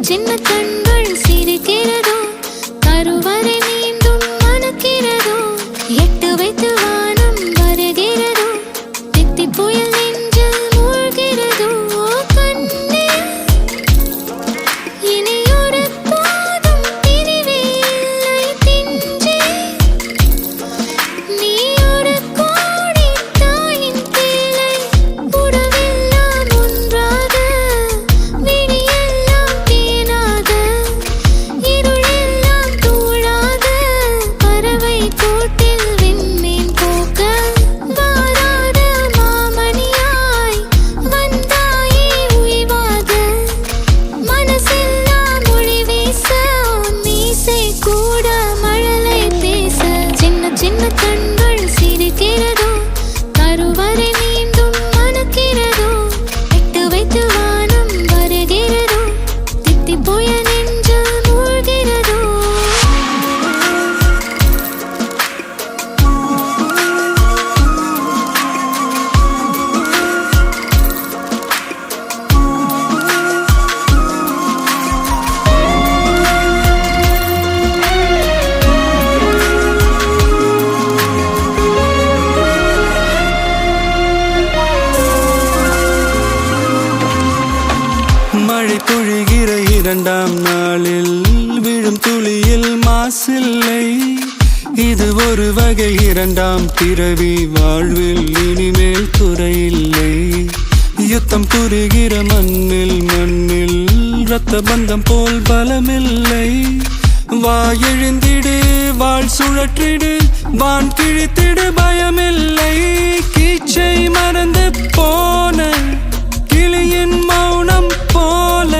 சின்ன கண்கள் சிரிக்கிறதோ கருவறை மீண்டும் மணக்கிறதோ எட்டு வைத்து வானம் வருகிறதோ தித்தி புயல் நெஞ்சில் மூழ்கிறதோ கண்ணே இனி ஒரு போதும் பிரிவே இல்லை திஞ்சே நீ ஒரு கோடி தாயின் பிள்ளை உறவெல்லாம் ஒன்றாக விழியெல்லாம் தேனாக இருளெல்லாம் தூளாக பறவை கூட்டில் விண்மீன் போக்க வாராத மாமணியாய் வந்தாயே உய்வாக மனசெல்லாம் மொழி வீச மீசை கூட மழலை பேச சின்ன சின்ன கண்கள் சிரிக்கிறதோ கருவறை மீண்டும் மணக்கிறதோ எட்டு வைத்து வானம் வருகிறதோ தித்தி புயல் நெஞ்சில் மூழ்கிறதோ மழை பொழிகிற இரண்டாம் நாளில் விழும் துளியில் மாசில்லை இது ஒரு வகை இரண்டாம் பிறவி வாழ்வில் இனிமேல் குறையில்லை யுத்தம் புரிகிற மண்ணில் இரத்த பந்தம் போல் பலமில்லை வா எழுந்திடு வாழ் சுழற்றிடு வான் கிழித்திடு பயமில்லை கீச்சை மறந்து போன கிளியின் மௌனம் போல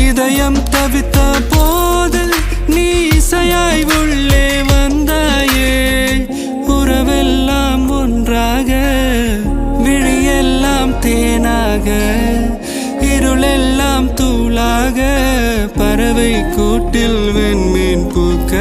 இதயம் தவித்த போது நீ இசையாய் உள்ளே வந்தாயே உறவெல்லாம் ஒன்றாக விழியெல்லாம் தேனாக இருளெல்லாம் தூளாக பறவை கூட்டில் வெண்மீன் பூக்க